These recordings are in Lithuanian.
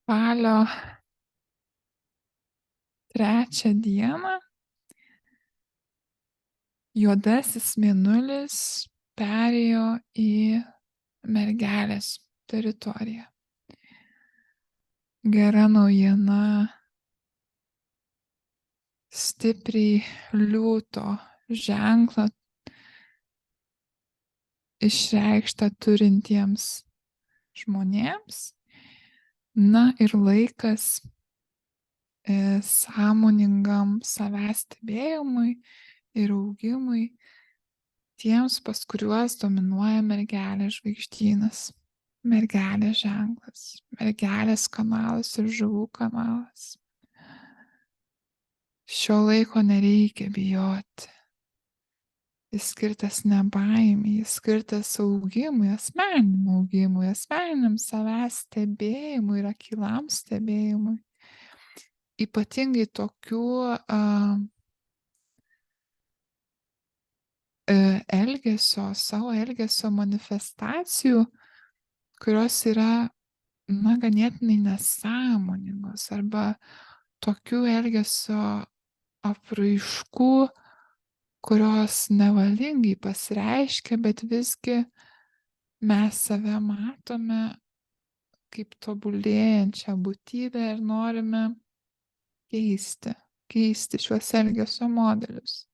Spalio 3 dieną juodasis mėnulis perėjo į mergelės teritoriją. Gera naujiena, stipriai liūto ženklą išreikštą turintiems žmonėms. Na ir laikas sąmoningam savęs stebėjimui ir augimui tiems, pas kuriuos dominuoja mergelės žvaigždynas, mergelės ženklas, mergelės kanalas ir žuvų kanalas. Šio laiko nereikia bijoti. Jis skirtas ne baimei, jis skirtas augimui, asmeniniam savęs stebėjimui ir akylam stebėjimui. Ypatingai tokių savo elgesio manifestacijų, kurios yra, ganėtinai nesąmoningos, arba tokių elgesio apraiškų, kurios nevalingai pasireiškia, bet visgi mes save matome kaip tobulėjančią būtybę ir norime keisti šiuos elgesio modelius.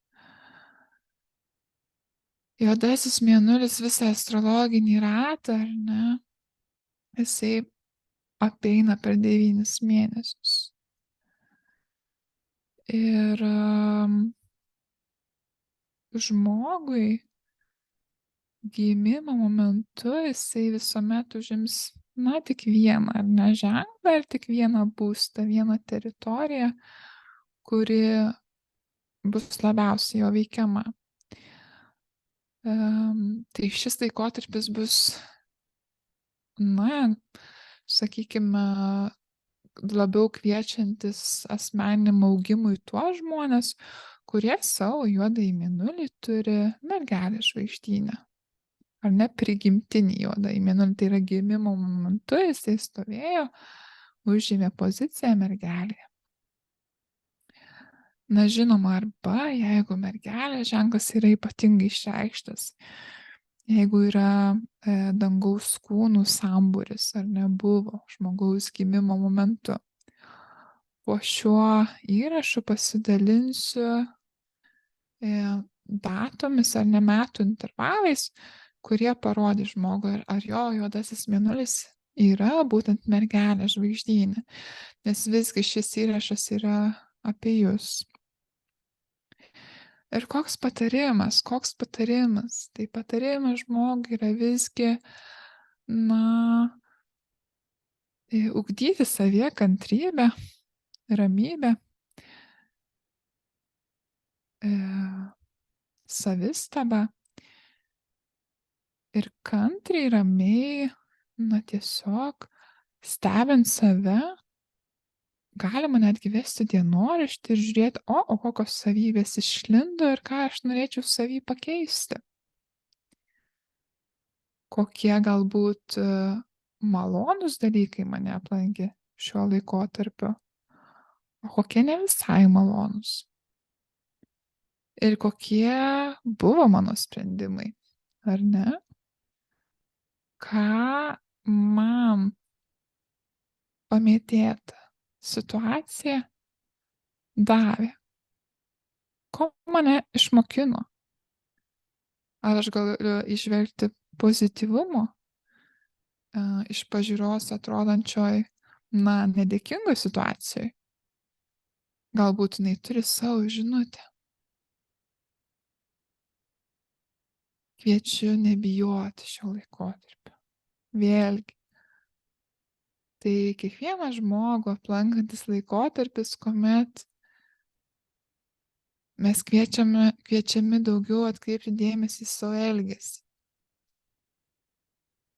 Juodasis mėnulis visą astrologinį ratą, ar ne, jisai apeina per 9 mėnesius. Ir žmogui gimimo momentu jisai visuomet užims, tik vieną, ar ne, ženklą, ir tik vieną būstą, vieną teritoriją, kuri bus labiausiai jo veikiama. Tai šis laikotarpis bus, sakykime, labiau kviečiantis asmeniniam augimui tuos žmonės, kurie savo juodąjį mėnulį turi mergelės žvaigždyne. Ar ne, prigimtinį juodąjį mėnulį, tai yra gimimo momentu jisai stovėjo, užėmė poziciją mergelėje. Na žinoma, arba jeigu mergelės ženklas yra ypatingai išreikštas, jeigu yra dangaus kūnų sambūris, ar nebuvo žmogaus gimimo momentu. Po šiuo įrašu pasidalinsiu datomis ar ne metų intervalais, kurie parodys žmogui, ar jo juodasis mėnulis yra būtent mergelės žvaigždyne, nes visgi šis įrašas yra apie jūs. Ir koks patarimas? Tai patarimas žmogui yra visgi, ugdyti savyje kantrybę, ramybę, savistabą ir kantriai, ramiai, tiesiog stebint save, galima netgi vesti dienoraštį ir žiūrėti, kokios savybės išlindo ir ką aš norėčiau savy pakeisti. Kokie galbūt malonūs dalykai mane aplankė šiuo laikotarpiu, o kokie ne visai malonūs. Ir kokie buvo mano sprendimai, ar ne? Ką man pamėtėta situacija davė? Ko mane išmokino? Ar aš galiu įžvelgti pozityvumo iš pažiūros atrodančioj, nedėkingoj situacijoj? Galbūt jinai turi savo žinutę. Kviečiu nebijoti šio laikotarpio. Vėlgi, tai kiekvieną žmogų aplankantis laikotarpis, kuomet mes kviečiami daugiau atkreipti dėmesį į savo elgesį.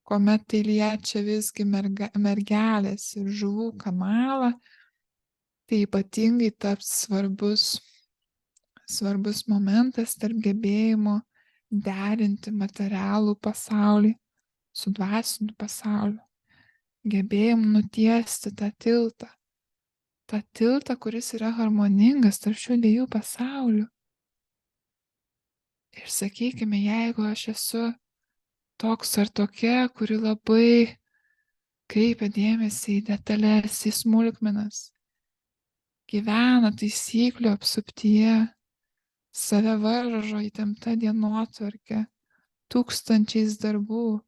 Kuomet tai liečia visgi mergelės ir žuvų kanalą, tai ypatingai taps svarbus momentas tarp gebėjimo derinti materialų pasaulį su dvasiniu pasauliu. gebėjimu nutiesti tą tiltą, kuris yra harmoningas tarp šių dviejų pasaulių. Ir sakykime, jeigu aš esu toks ar tokia, kuri labai kreipia dėmesį į detalės, į smulkmenas, gyvena taisyklių apsuptyje, save varžo įtempta dienotvarkė, tūkstančiais darbų,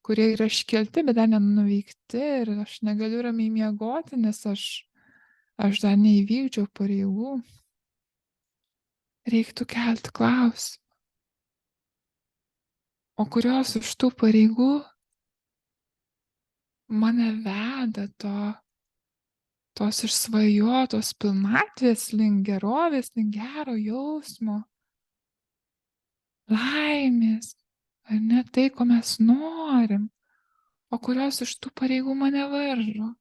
kurie yra iškelti, bet dar nenuveikti ir aš negaliu ramiai miegoti, nes aš dar neįvykdžiau pareigų. Reiktų kelti klausimą. O kurios iš tų pareigų mane veda tos išsvajotos pilnatvės link gerovės, link gero jausmo, laimės, ar ne tai, ko mes norim, o kurios iš tų pareigų mane varžo.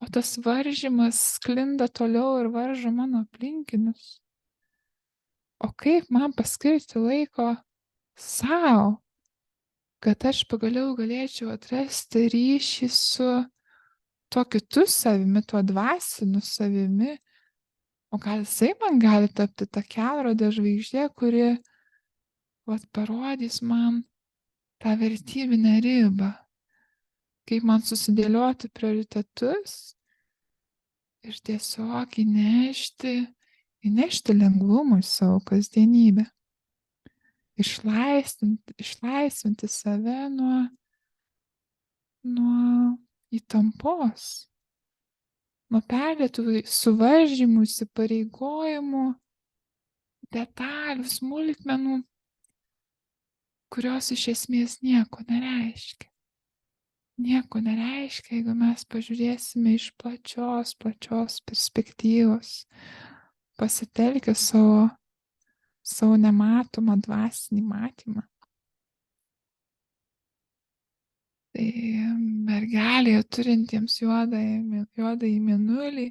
O tas varžymas sklinda toliau ir varžo mano aplinkinius. O kaip man paskirti laiko sau, kad aš pagaliau galėčiau atrasti ryšį su tuo kitu savimi, tuo dvasiniu savimi, o gal jisai man gali tapti ta kelrodė žvaigždė, kuri parodys man tą vertybinę ribą, kaip man susidėlioti prioritetus ir tiesiog įnešti lengvumą į savo kasdienybę, išlaisvinti save nuo įtampos, nuo perdėtų suvaržymų, įsipareigojimų, detalių, smulkmenų, kurios iš esmės nieko nereiškia. Nieko nereiškia, jeigu mes pažiūrėsime iš plačios perspektyvos, pasitelkę savo nematomą dvasinį matymą. Tai mergelėje turintiems juodąjį mėnulį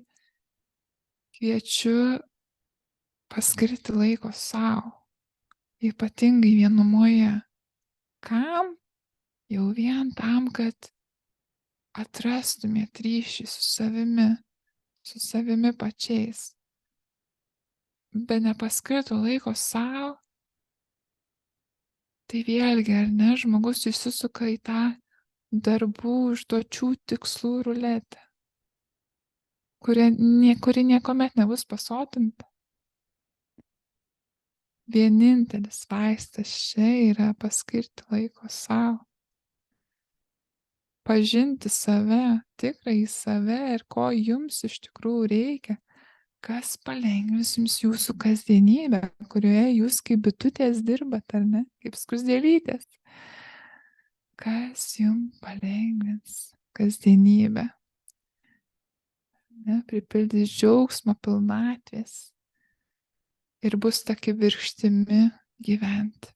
kviečiu paskirti laiko savo, ypatingai vienumoje. Kam? Jau vien tam, kad atrastumėt ryšį su savimi pačiais. Be nepaskirto laiko savo, tai vėlgi, ar ne, žmogus įsisuka į tą darbų, užduočių, tikslų ruletę, kuri niekuomet nebus pasotinta. Vienintelis vaistas čia yra paskirti laiko savo. Pažinti save, tikrąjį save ir ko jums iš tikrųjų reikia, kas palengvins jums jūsų kasdienybę, kurioje jūs kaip bitutės dirbat, ar ne, kaip skruzdėlytės. Kas jums palengvins kasdienybę, ne, pripildys džiaugsmo, pilnatvės ir bus ta kibirkštimi gyventi.